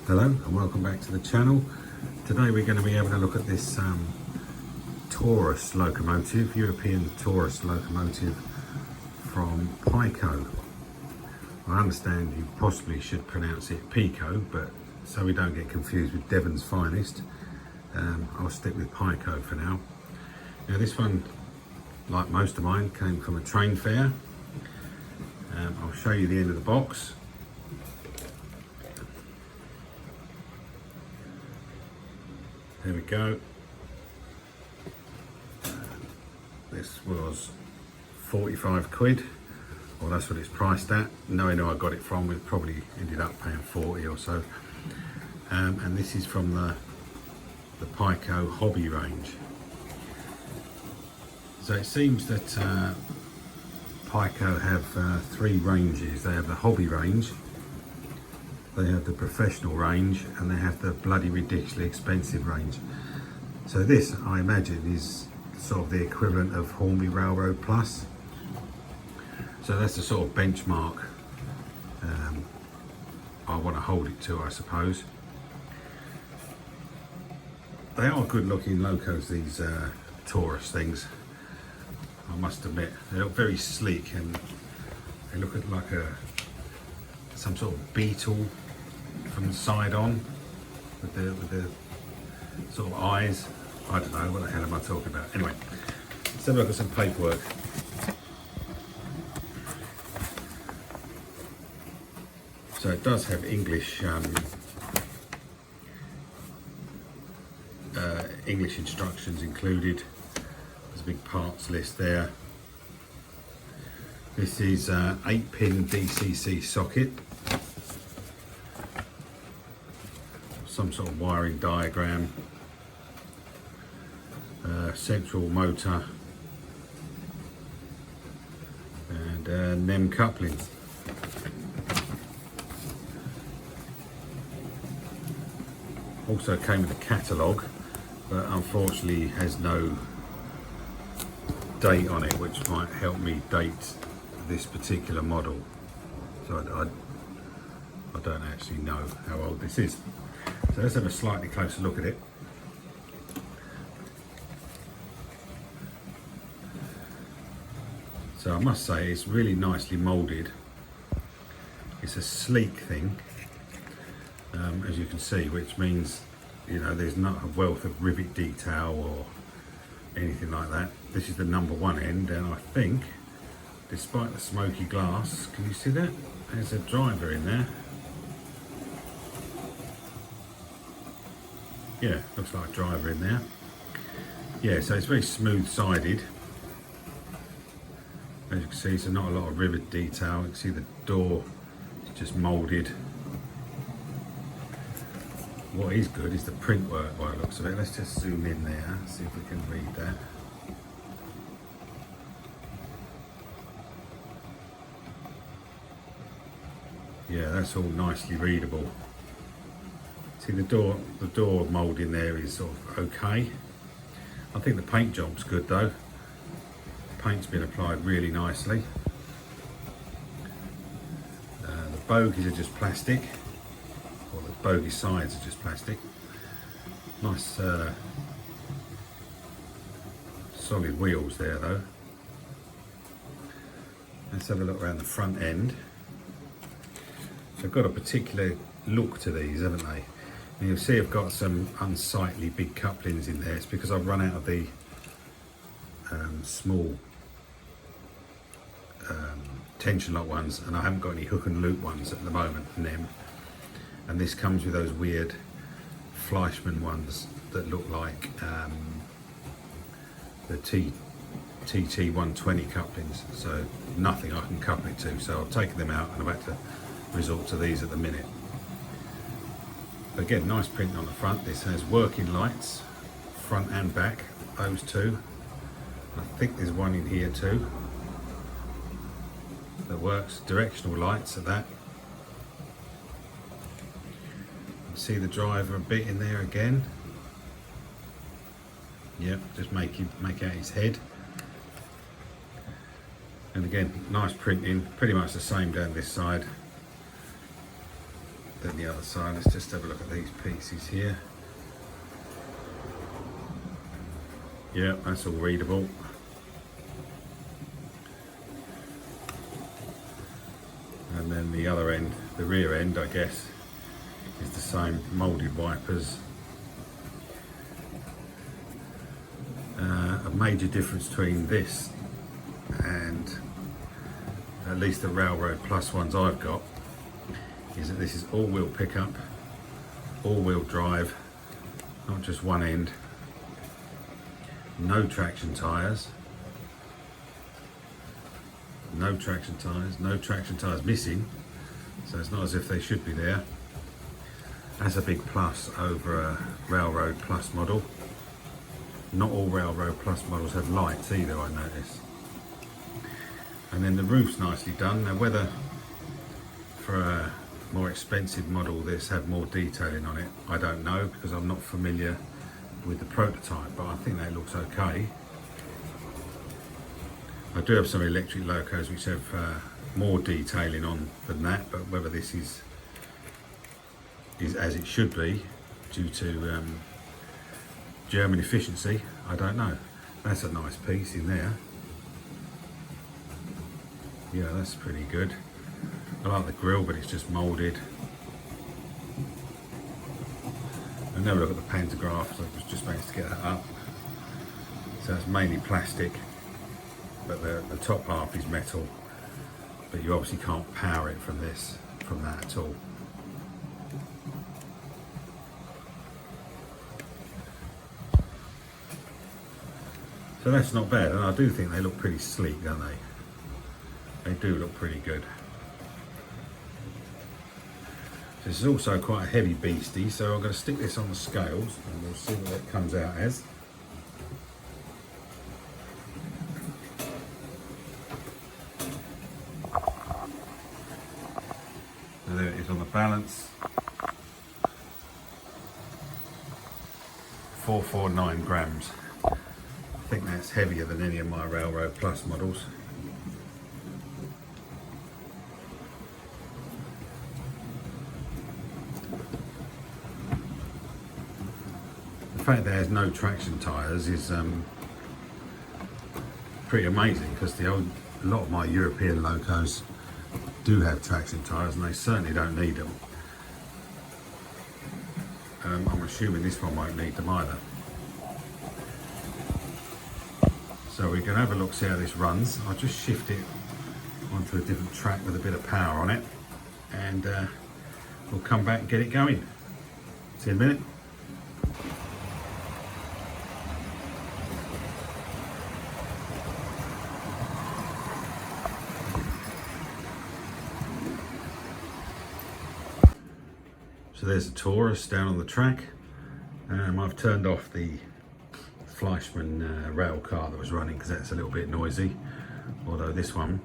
Hello and welcome back to the channel. Today we're going to be having a look at this Taurus locomotive, European Taurus locomotive from Piko. I understand you possibly should pronounce it Piko, but so we don't get confused with Devon's finest, I'll stick with Piko for now. Now this one, like most of mine, came from a train fair. I'll show you the end of the box. There we go. This was 45 quid, well that's what it's priced at. Knowing who I got it from, we probably ended up paying 40 or so. And this is from the PIKO Hobby range. So it seems that PIKO have three ranges. They have the hobby range, they have the professional range, and they have the bloody ridiculously expensive range. So this, I imagine, is sort of the equivalent of Hornby Railroad Plus. So that's the sort of benchmark I want to hold it to, I suppose. They are good looking locos, these Taurus things, I must admit. They look very sleek and they look like some sort of beetle from the side on with the sort of eyes. I don't know, what the hell am I talking about? Anyway, let's have a look at some paperwork. So it does have English English instructions included. There's a big parts list there. This is 8-pin DCC socket. Some sort of wiring diagram. Central motor. And NEM coupling. Also came with a catalogue, but unfortunately has no date on it, which might help me date this particular model. So I don't actually know how old this is. So let's have a slightly closer look at it. So I must say it's really nicely moulded. It's a sleek thing, as you can see, which means, you know, there's not a wealth of rivet detail or anything like that. This is the number one end, and I think, despite the smoky glass, can you see that? There's a driver in there. Yeah, looks like a driver in there. Yeah, so it's very smooth sided. As you can see, so not a lot of rivet detail. You can see the door is just moulded. What is good is the print work by the looks of it. Let's just zoom in there, see if we can read that. Yeah, that's all nicely readable. See the door mould in there is sort of okay. I think the paint job's good though. The paint's been applied really nicely. The bogies are just plastic. Or the bogie sides are just plastic. Nice solid wheels there though. Let's have a look around the front end. They've got a particular look to these, haven't they? And you'll see I've got some unsightly big couplings in there. It's because I've run out of the small tension lock ones, and I haven't got any hook and loop ones at the moment in them. And this comes with those weird Fleischmann ones that look like the TT120 couplings. So nothing I can couple it to. So I've taken them out and I've had to resort to these at the minute. Again, nice print on the front. This has working lights, front and back, those two. I think there's one in here too that works. Directional lights at that. See the driver a bit in there again. Yep, just make out his head. And again, nice printing, pretty much the same down this side. than the other side. Let's just have a look at these pieces here. Yeah, that's all readable. And then the other end, the rear end, I guess, is the same, moulded wipers. A major difference between this and at least the Railroad Plus ones I've got is that this is all-wheel pickup, all-wheel drive, not just one end, no traction tyres, no traction tyres missing, so it's not as if they should be there. That's a big plus over a Railroad Plus model. Not all Railroad Plus models have lights either, I notice. And then the roof's nicely done. Now whether for a more expensive model this have more detailing on it, I don't know, because I'm not familiar with the prototype, but I think that looks okay. I do have some electric locos which have more detailing on than that, but whether this is as it should be due to German efficiency, I don't know. That's a nice piece in there. Yeah, that's pretty good. I like the grille, but it's just moulded. And now we look at the pantograph, so I was just managed to get that up. So it's mainly plastic, but the top half is metal. But you obviously can't power it from that at all. So that's not bad, and I do think they look pretty sleek, don't they? They do look pretty good. This is also quite a heavy beastie, so I'm going to stick this on the scales and we'll see what it comes out as. So there it is on the balance. 449 grams. I think that's heavier than any of my Railroad Plus models. The fact that it has no traction tyres is pretty amazing, because a lot of my European locos do have traction tyres and they certainly don't need them. I'm assuming this one won't need them either. So we can have a look, see how this runs. I'll just shift it onto a different track with a bit of power on it, and we'll come back and get it going. See you in a minute. So there's a Taurus down on the track. I've turned off the Fleischmann rail car that was running because that's a little bit noisy, although this one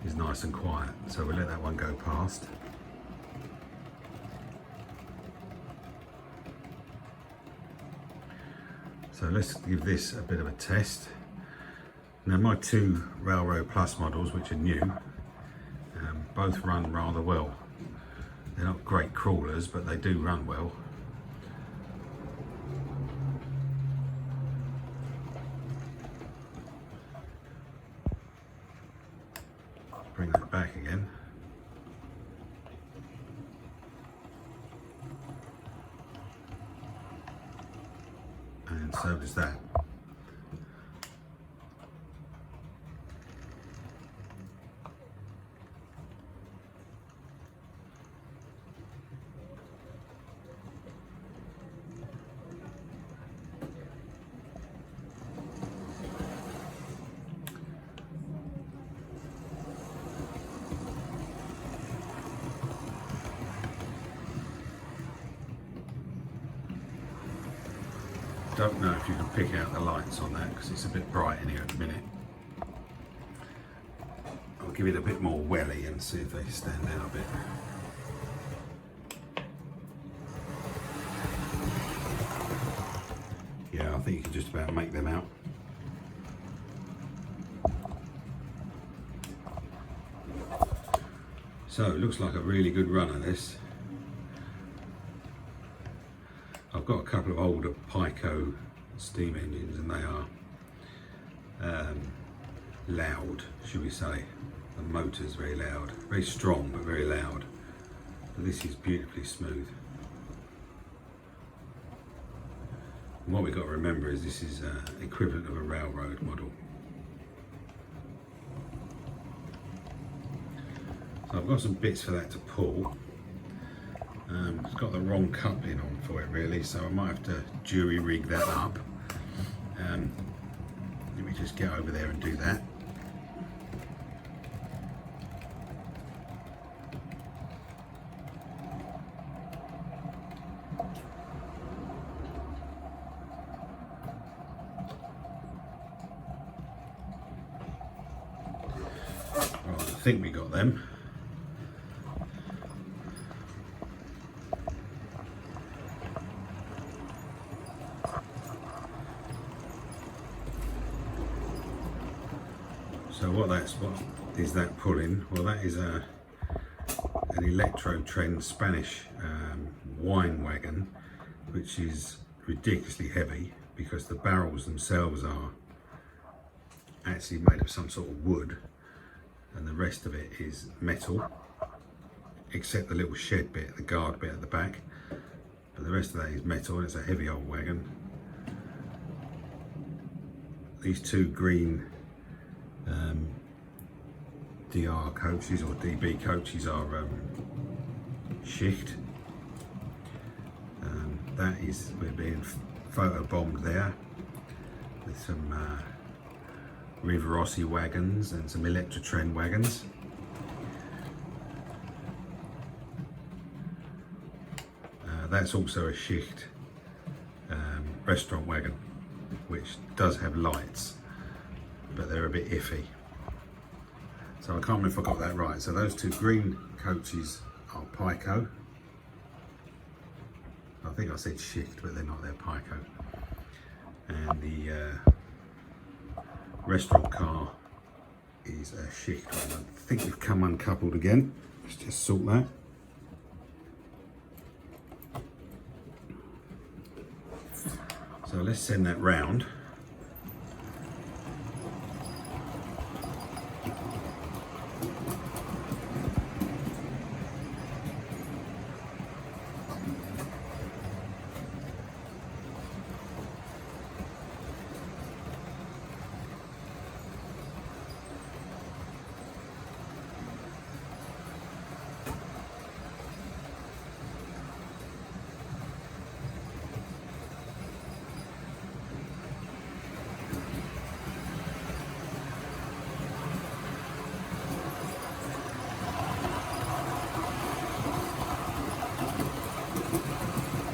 is nice and quiet, so we'll let that one go past. So let's give this a bit of a test. Now my two Railroad Plus models, which are new, both run rather well. They're not great crawlers, but they do run well. Bring that back again. And so does that. Don't know if you can pick out the lights on that because it's a bit bright in here at the minute. I'll give it a bit more welly and see if they stand out a bit. Yeah, I think you can just about make them out. So it looks like a really good runner, this. I've got a couple of older PIKO steam engines and they are loud, should we say. The motor's very loud, very strong but very loud. But this is beautifully smooth. And what we've got to remember is this is equivalent of a railroad model. So I've got some bits for that to pull. It's got the wrong coupling on for it really, so I might have to jury rig that up. Let me just get over there and do that. Right, I think we got them. So what is that pulling? Well, that is an Electro Trend Spanish wine wagon, which is ridiculously heavy because the barrels themselves are actually made of some sort of wood and the rest of it is metal, except the little shed bit, the guard bit at the back. But the rest of that is metal and it's a heavy old wagon. These two green DR coaches or DB coaches are Schicht. We're being photo bombed there with some Rivarossi wagons and some Electro Trend wagons. That's also a Schicht restaurant wagon, which does have lights, but they're a bit iffy. So I can't remember if I got that right. So those two green coaches are PIKO. I think I said Schicht, but they're not, they're PIKO. And the restaurant car is a Schicht one. I think we've come uncoupled again. Let's just sort that. So let's send that round.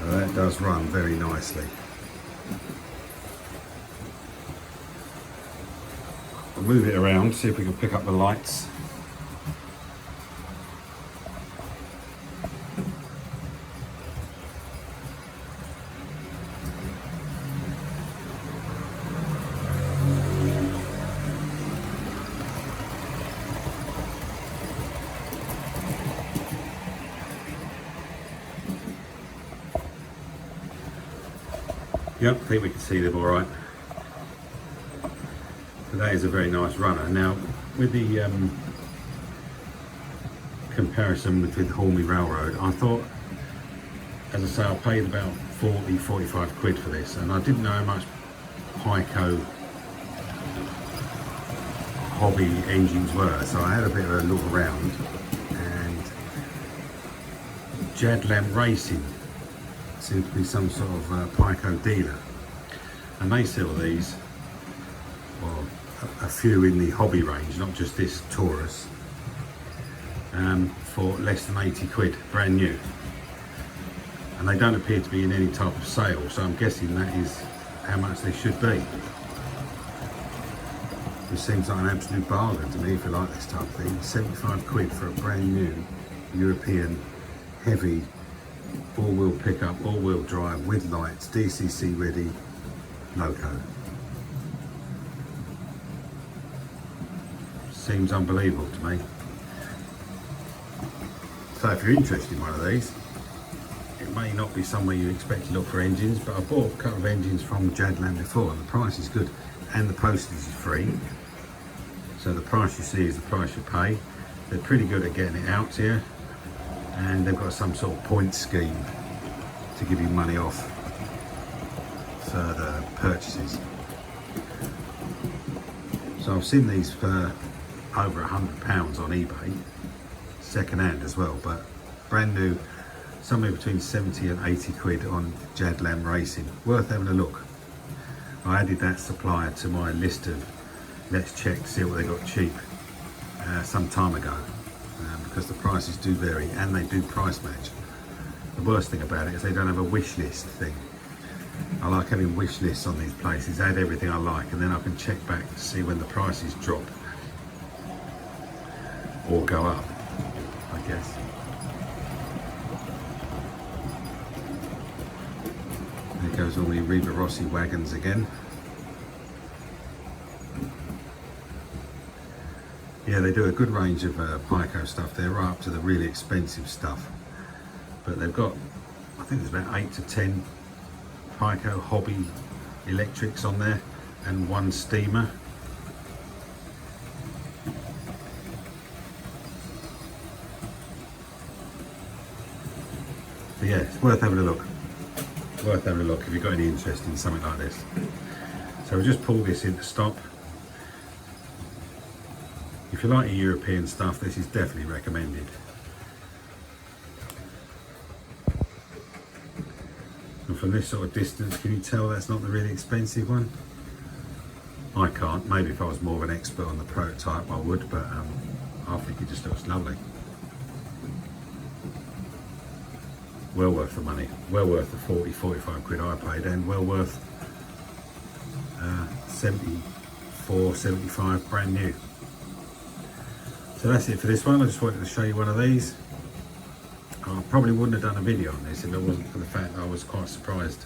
That does run very nicely. I'll move it around, see if we can pick up the lights. Yep, I think we can see them all right. So that is a very nice runner. Now, with the comparison with Hornby Railroad, I thought, as I say, I paid about 45 quid for this, and I didn't know how much PIKO Hobby engines were, so I had a bit of a look around, and Jadlam Racing seems to be some sort of PIKO dealer, and they sell these, well, a few in the hobby range, not just this Taurus, for less than 80 quid, brand new. And they don't appear to be in any type of sale, so I'm guessing that is how much they should be. It seems like an absolute bargain to me if you like this type of thing. 75 quid for a brand new European heavy all-wheel pickup, all-wheel drive with lights, DCC ready, loco. Seems unbelievable to me. So if you're interested in one of these, it may not be somewhere you expect to look for engines, but I bought a couple of engines from Jadland before and the price is good and the postage is free. So the price you see is the price you pay. They're pretty good at getting it out here, and they've got some sort of point scheme to give you money off further purchases. So I've seen these for over £100 on eBay, second hand as well, but brand new, somewhere between 70 and 80 quid on Jadland Racing. Worth having a look. I added that supplier to my list of let's check, see what they got cheap some time ago, because the prices do vary and they do price match. The worst thing about it is they don't have a wish list thing. I like having wish lists on these places, add everything I like, and then I can check back to see when the prices drop or go up, I guess. There goes all the Riva Rossi wagons again. Yeah, they do a good range of Piko stuff. They're right up to the really expensive stuff. But they've got, I think there's about 8 to 10 PIKO Hobby electrics on there and one steamer. But yeah, it's worth having a look. Worth having a look if you've got any interest in something like this. So we'll just pull this into stop. If you like your European stuff, this is definitely recommended. And from this sort of distance, can you tell that's not the really expensive one? I can't. Maybe if I was more of an expert on the prototype, I would, but I think it just looks lovely. Well worth the money. Well worth the 40, 45 quid I paid, and well worth 74, 75 brand new. So that's it for this one. I just wanted to show you one of these. I probably wouldn't have done a video on this if it wasn't for the fact that I was quite surprised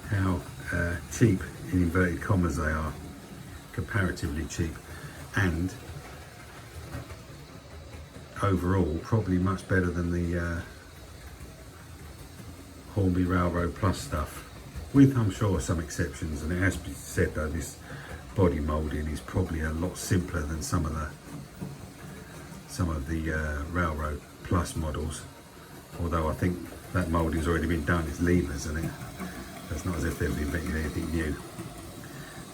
how cheap, in inverted commas, they are. Comparatively cheap, and overall probably much better than the Hornby Railroad Plus stuff, with, I'm sure, some exceptions. And it has to be said though, this body moulding is probably a lot simpler than some of the Railroad Plus models, although I think that moulding's already been done. It's levers, isn't it? It's not as if they've invented anything new.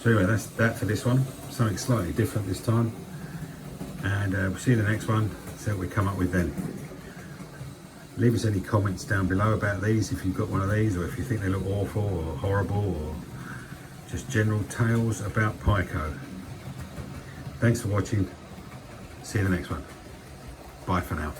So anyway, that's that for this one. Something slightly different this time, and we'll see you in the next one. See what we come up with then. Leave us any comments down below about these, if you've got one of these, or if you think they look awful or horrible, or just general tales about Piko. Thanks for watching. See you in the next one. Bye for now.